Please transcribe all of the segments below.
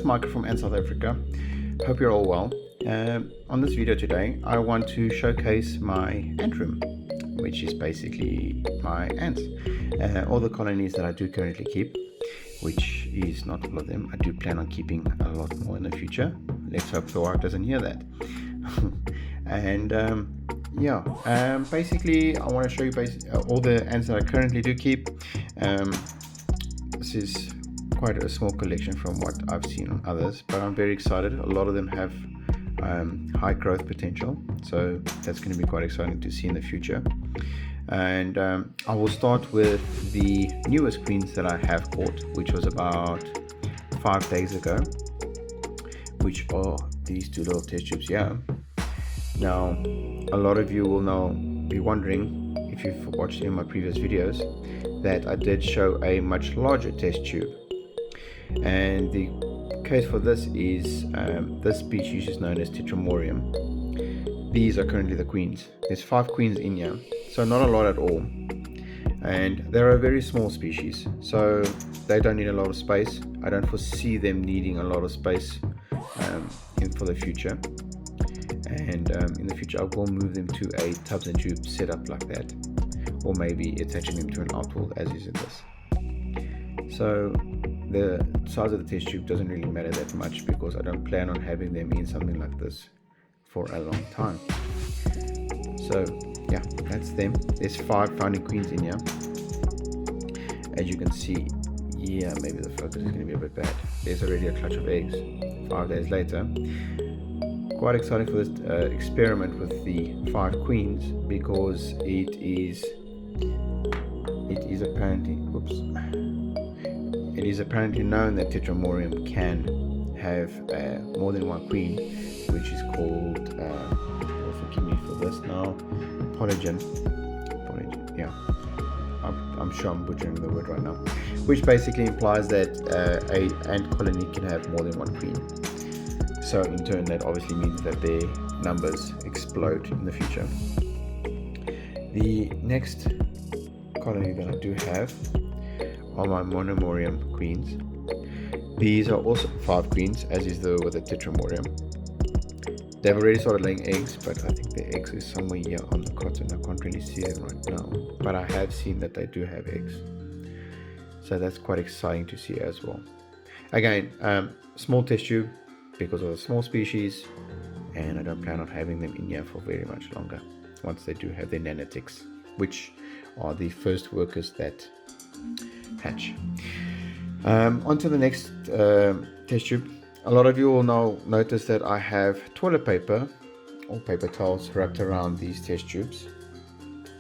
is Michael from Ant South Africa. Hope you're all well. On this video today, I want to showcase my ant room, which is basically my ants. All the colonies that I do currently keep, which is not all of them. I do plan on keeping a lot more in the future. Let's hope the wife doesn't hear that. And basically I want to show you all the ants that I currently do keep. This is quite a small collection from what I've seen on others, but I'm very excited. A lot of them have high growth potential, so that's going to be quite exciting to see in the future. And I will start with the newest queens that I have caught, which was about 5 days ago, which are these two little test tubes here. Now, a lot of you will be wondering, if you've watched any of my previous videos, that I did show a much larger test tube. And the case for this is this species is known as Tetramorium. These are currently the queens. There's 5 queens in here, so not a lot at all. And they're a very small species, so they don't need a lot of space. I don't foresee them needing a lot of space for the future. And in the future I will move them to a tubs and tubes setup like that, or maybe attaching them to an outwall as is in this. So the size of the test tube doesn't really matter that much, because I don't plan on having them in something like this for a long time. So yeah, that's them. There's 5 founding queens in here. As you can see, yeah, maybe the focus is going to be a bit bad. There's already a clutch of eggs 5 days later. Quite exciting for this experiment with the 5 queens, because it is apparently known that Tetramorium can have more than 1 queen, which is called forgive me for this now, polygen, yeah, I'm sure I'm butchering the word right now, which basically implies that a ant colony can have more than 1 queen. So in turn, that obviously means that their numbers explode in the future. The next colony that I do have are my Monomorium queens. These are also 5 queens, as is with the Tetramorium. They've already started laying eggs, but I think the eggs is somewhere here on the cotton. I can't really see them right now, but I have seen that they do have eggs. So that's quite exciting to see as well. Again, small test tube, because of the small species, and I don't plan on having them in here for very much longer once they do have their nanitics, which are the first workers that hatch. On to the next test tube. A lot of you will now notice that I have toilet paper or paper towels wrapped around these test tubes,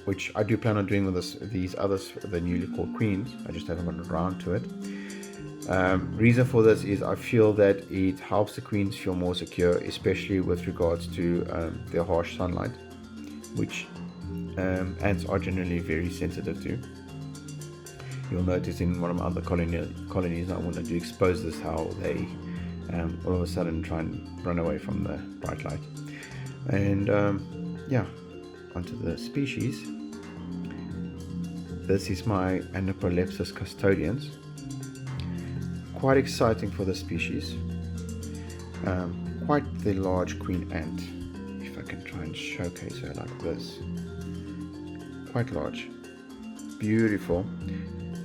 which I do plan on doing with these others, the newly caught queens. I just haven't gotten around to it. Reason for this is I feel that it helps the queens feel more secure, especially with regards to their harsh sunlight, which ants are generally very sensitive to. You'll notice in one of my other colonies I wanted to expose this, how they all of a sudden try and run away from the bright light. And yeah, onto the species. This is my Anapolepsis custodians. Quite exciting for the species. Quite the large queen ant, if I can try and showcase her like this. Quite large, beautiful.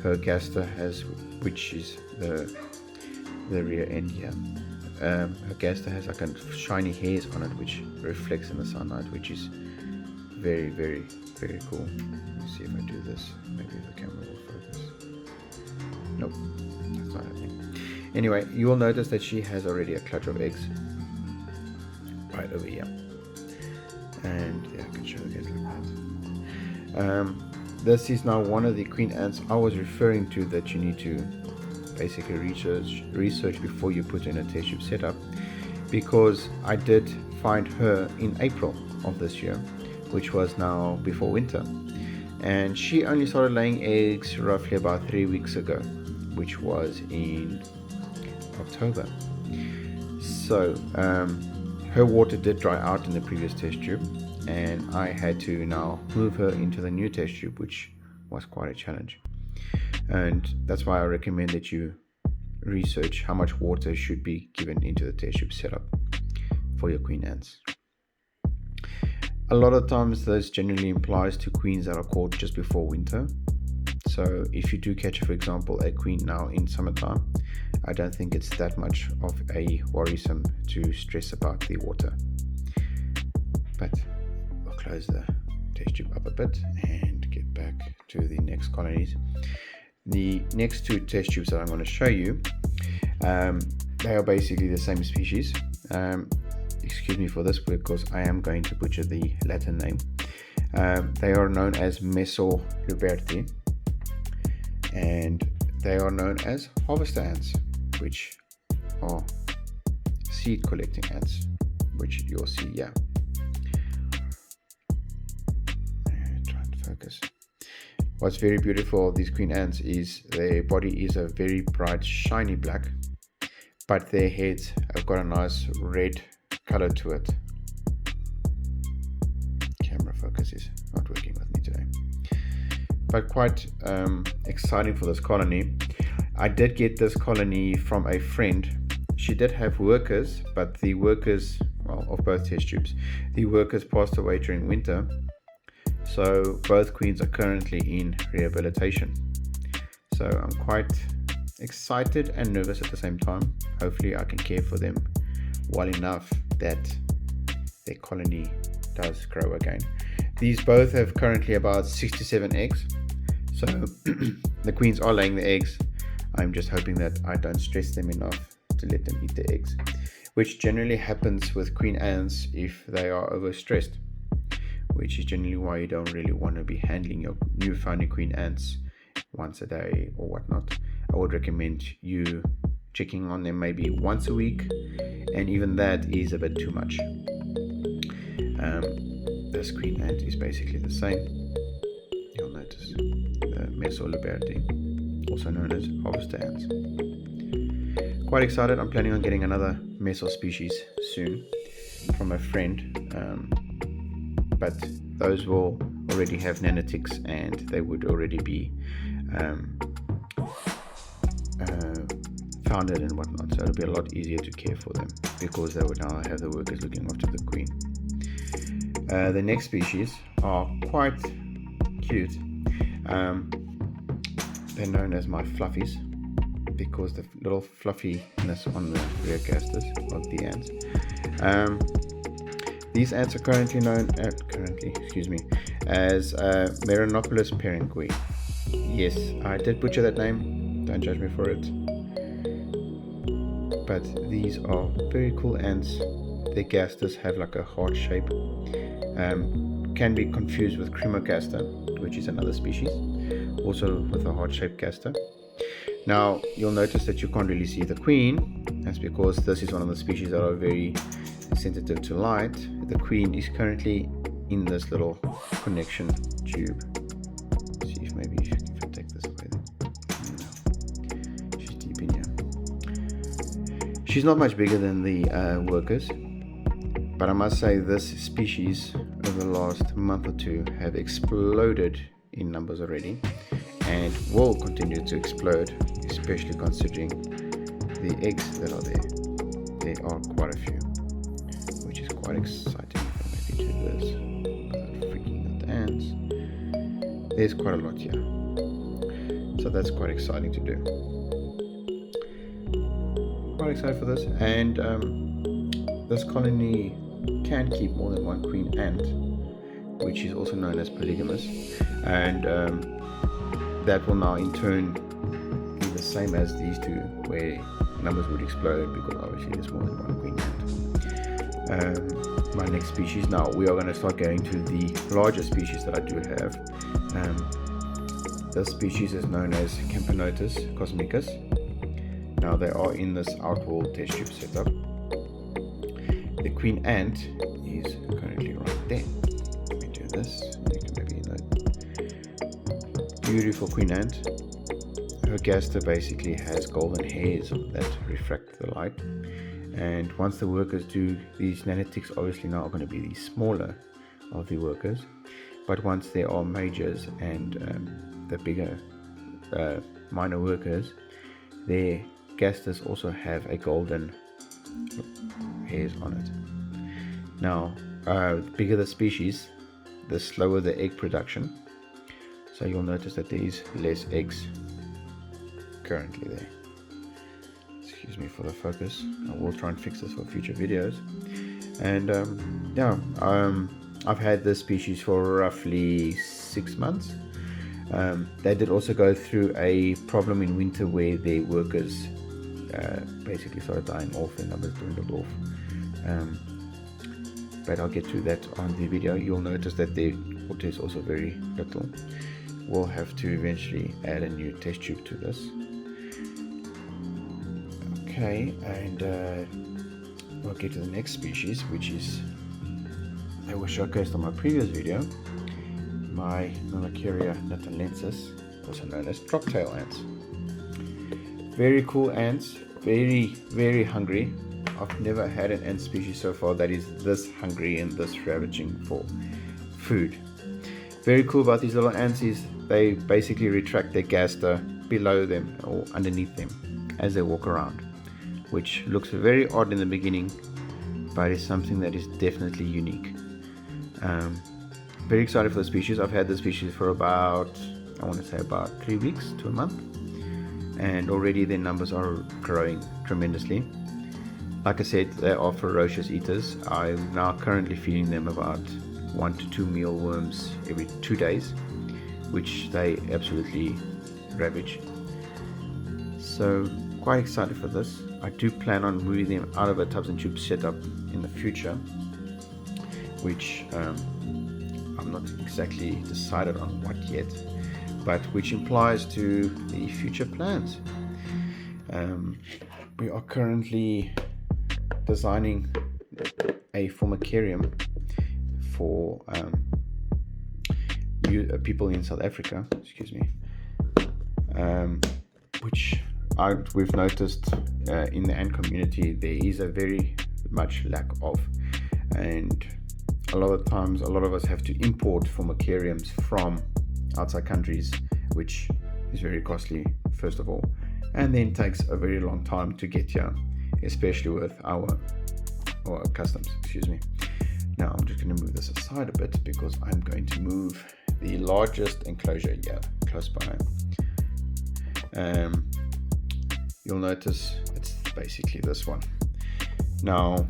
Her gaster has, which is the rear end here. Her gaster has like a shiny hairs on it, which reflects in the sunlight, which is very, very, very cool. Let me see if I do this. Maybe the camera will focus. Nope, that's not happening. Anyway, you will notice that she has already a clutch of eggs right over here, and yeah, I can show you guys like that. This is now one of the queen ants I was referring to, that you need to basically research before you put in a test tube setup, because I did find her in April of this year, which was now before winter, and she only started laying eggs roughly about 3 weeks ago, which was in October. So her water did dry out in the previous test tube, and I had to now move her into the new test tube, which was quite a challenge. And that's why I recommend that you research how much water should be given into the test tube setup for your queen ants. A lot of times this generally implies to queens that are caught just before winter. So if you do catch, for example, a queen now in summertime, I don't think it's that much of a worrisome to stress about the water. But we'll close the test tube up a bit and get back to the next colonies. The next two test tubes that I'm going to show you, they are basically the same species. Excuse me for this because I am going to butcher the Latin name. They are known as Mesoluberti, and they are known as harvester ants, which are seed collecting ants, which you'll see here. Try and focus. What's very beautiful of these queen ants is their body is a very bright shiny black, but their heads have got a nice red color to it. Camera focus is not working with me today, but quite exciting for this colony. I did get this colony from a friend. She did have workers, but the workers, well, of both test tubes, the workers passed away during winter, so both queens are currently in rehabilitation. So I'm quite excited and nervous at the same time. Hopefully I can care for them well enough that their colony does grow again. These both have currently about 67 eggs, so the queens are laying the eggs. I'm just hoping that I don't stress them enough to let them eat the eggs, which generally happens with queen ants if they are overstressed, which is generally why you don't really want to be handling your new founding queen ants once a day or whatnot. I would recommend you checking on them maybe once a week, and even that is a bit too much. This queen ant is basically the same. You'll notice the Mesoluberti, also known as harvester ants. Quite excited. I'm planning on getting another meso species soon from a friend, but those will already have nanoticks and they would already be founded and whatnot, so it'll be a lot easier to care for them because they would now have the workers looking after the queen. The next species are quite cute. They're known as my fluffies because the little fluffiness on the rear casters of the ants. These ants are currently known as Meronoculus perengui. Yes, I did butcher that name, don't judge me for it. But these are very cool ants. Their casters have like a heart shape. Can be confused with Cremocaster, which is another species, also with a heart-shaped caster. Now you'll notice that you can't really see the queen. That's because this is one of the species that are very sensitive to light. The queen is currently in this little connection tube. Let's see if maybe if I take this away then. No. She's deep in here. She's not much bigger than the workers, but I must say this species over the last month or two have exploded in numbers already and will continue to explode, especially considering the eggs that are there. There are quite a few, which is quite exciting. If I maybe do this without freaking out the ants, there's quite a lot here, so that's quite exciting to do. Quite excited for this, and this colony can keep more than one queen ant, which is also known as polygamous, and that will now in turn be the same as these two, where numbers would explode because obviously there's more than one queen ant. My next species, now we are going to start going to the larger species that I do have. This species is known as Camponotus cosmicus. Now they are in this outwall test tube setup. The queen ant is currently right there. Let me do this. You can maybe note. Beautiful queen ant. Her gaster basically has golden hairs that refract the light. And once the workers do, these nanoticks obviously now are going to be the smaller of the workers. But once there are majors and the bigger minor workers, their gastas also have a golden hairs on it. Now, the bigger the species, the slower the egg production. So you'll notice that there is less eggs currently there. Excuse me for the focus. I will try and fix this for future videos. And I've had this species for roughly 6 months. They did also go through a problem in winter where their workers basically started dying off, their numbers dwindled off. But I'll get to that on the video. You'll notice that their water is also very little. We'll have to eventually add a new test tube to this. Okay, and we'll get to the next species, which is, that was showcased on my previous video, my Monomorium natalensis, also known as drop-tail ants. Very cool ants, very hungry. I've never had an ant species so far that is this hungry and this ravaging for food. Very cool about these little ants is they basically retract their gaster below them or underneath them as they walk around, which looks very odd in the beginning, but is something that is definitely unique. Very excited for the species. I've had the species for about, I want to say about 3 weeks to a month, and already their numbers are growing tremendously. Like I said, they are ferocious eaters. I'm now currently feeding them about 1 to 2 mealworms every 2 days, which they absolutely ravage. So quite excited for this. I do plan on moving them out of a tubs and tubes setup in the future, which I'm not exactly decided on what yet, but which implies to the future plans. We are currently designing a formicarium for people in South Africa, excuse me, which we've noticed in the ant community there is a very much lack of, and a lot of times a lot of us have to import formicariums from outside countries, which is very costly first of all, and then takes a very long time to get here, especially with our customs, excuse me. Now I'm just going to move this aside a bit because I'm going to move the largest enclosure here close by. You'll notice it's basically this one. Now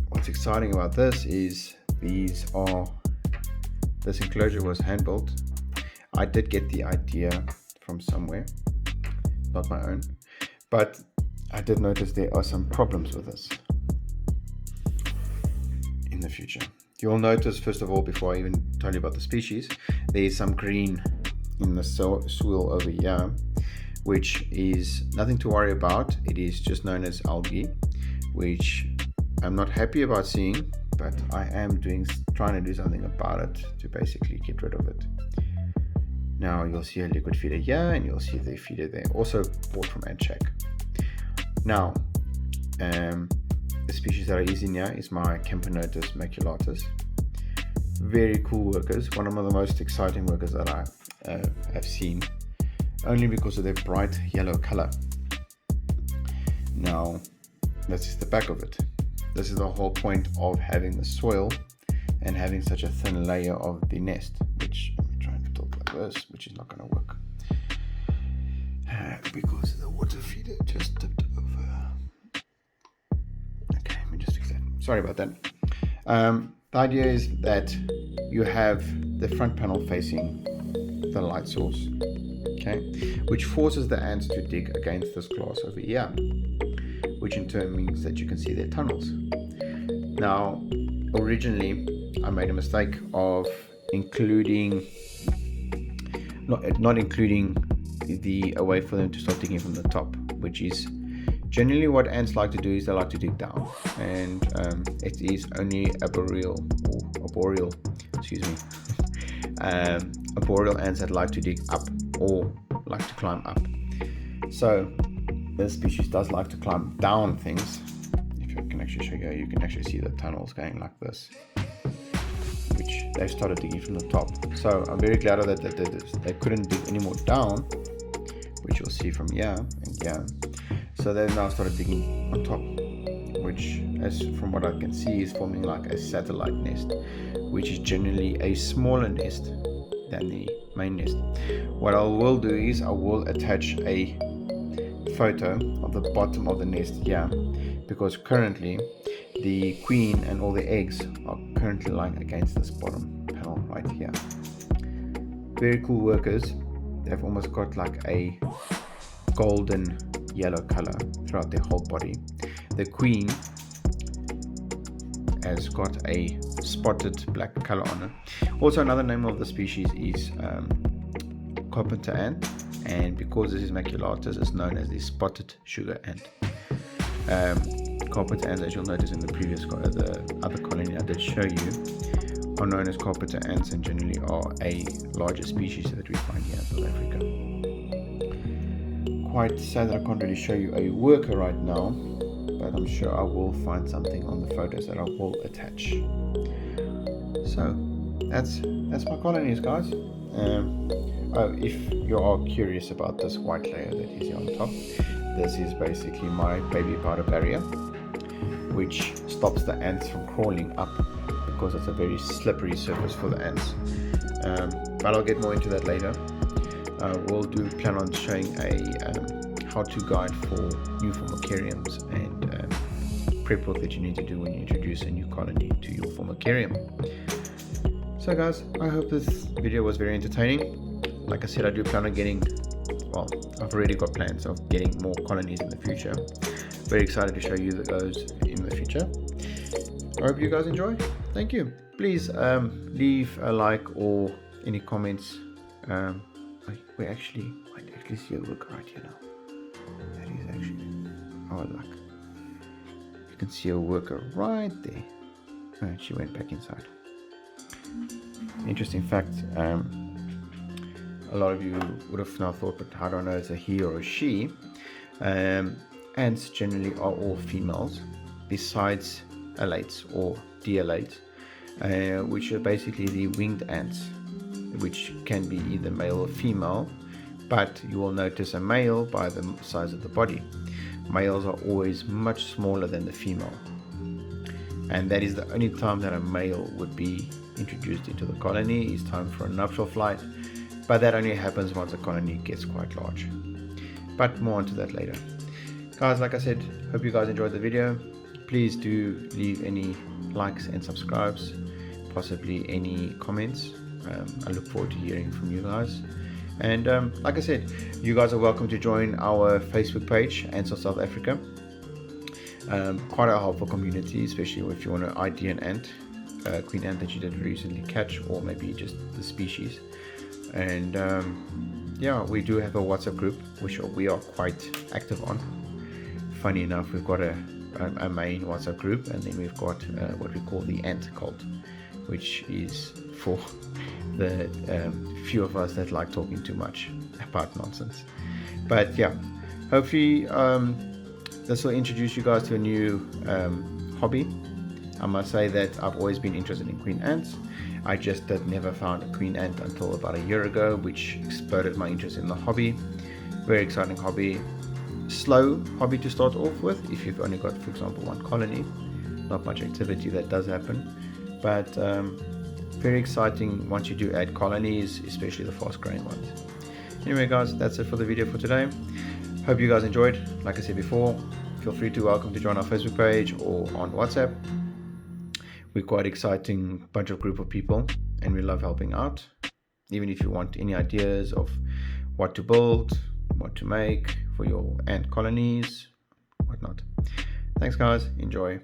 what's exciting about this is this enclosure was hand built. I did get the idea from somewhere, not my own, but I did notice there are some problems with this in the future. You'll notice, first of all, before I even tell you about the species, there is some green in the soil over here, which is nothing to worry about. It is just known as algae, which I'm not happy about seeing, but I am trying to do something about it to basically get rid of it. Now you'll see a liquid feeder here, and you'll see the feeder there, also bought from AntShack. Now, the species that I use in here is my Camponotus maculatus. Very cool workers, one of the most exciting workers that I have seen, only because of their bright yellow color. Now, this is the back of it. This is the whole point of having the soil and having such a thin layer of the nest, which I'm trying to talk like this, which is not going to work because the water feeder just tipped over. Okay, let me just fix that. Sorry about that. The idea is that you have the front panel facing the light source, okay, which forces the ants to dig against this glass over here, which in turn means that you can see their tunnels. Now, originally I made a mistake of not including a way for them to start digging from the top, which is generally what ants like to do. Is they like to dig down, and it is only arboreal ants that like to dig up or like to climb up. So this species does like to climb down things. If I can actually show you can actually see the tunnels going like this, which they've started digging from the top. So I'm very glad that they couldn't dig any more down, which you'll see from here and here. So they now started digging on top, which, as from what I can see, is forming like a satellite nest, which is generally a smaller nest than the main nest. What I will do is I will attach a photo of the bottom of the nest here, because currently the queen and all the eggs are currently lying against this bottom panel right here. Very cool workers. They've almost got like a golden yellow color throughout their whole body. The queen has got a spotted black color on it. Also, another name of the species is carpenter ant, and because this is maculatus, it's known as the spotted sugar ant. Carpenter ants, as you'll notice in the previous the other colony I did show you, are known as carpenter ants and generally are a larger species that we find here in South Africa. Quite sad that I can't really show you a worker right now, but I'm sure I will find something on the photos that I will attach. So that's my colonies, guys. If you are curious about this white layer that is here on top, this is basically my baby powder barrier, which stops the ants from crawling up, because it's a very slippery surface for the ants. But I'll get more into that later. We'll plan on showing a how-to guide for new formicariums and prep work that you need to do when you introduce a new colony to your formicarium. So guys, I hope this video was very entertaining. Like I said, I do plan on getting, well, I've already got plans of getting more colonies in the future. Very excited to show you those in the future. I hope you guys enjoy. Thank you. Please leave a like or any comments. We actually might see a worker right here now. That is actually our luck. You can see a worker right there. And she went back inside. Interesting fact, a lot of you would have now thought, but how do I know it's a he or a she? Ants generally are all females, besides alates or D-alates, which are basically the winged ants, which can be either male or female, but you will notice a male by the size of the body. Males are always much smaller than the female, and that is the only time that a male would be introduced into the colony is time for a nuptial flight, but that only happens once the colony gets quite large. But more onto that later. Guys, like I said, hope you guys enjoyed the video. Please do leave any likes and subscribes, possibly any comments. I look forward to hearing from you guys. And like I said, you guys are welcome to join our Facebook page, Ants of South Africa. Quite a helpful community, especially if you want to ID an ant, queen ant that you did recently catch, or maybe just the species. And yeah, we do have a WhatsApp group which we are quite active on. Funny enough, we've got a main WhatsApp group, and then we've got what we call the ant cult, which is for the few of us that like talking too much about nonsense. But yeah, hopefully this will introduce you guys to a new hobby. I must say that I've always been interested in queen ants. I just had never found a queen ant until about a year ago, which exploded my interest in the hobby. Very exciting hobby. Slow hobby to start off with if you've only got, for example, one colony. Not much activity that does happen, but very exciting once you do add colonies, especially the fast growing ones. Anyway guys, that's it for the video for today. Hope you guys enjoyed. Like I said before, feel free to welcome to join our Facebook page or on WhatsApp. We're quite exciting bunch of group of people, and we love helping out. Even if you want any ideas of what to build, what to make for your ant colonies, whatnot. Thanks guys, enjoy.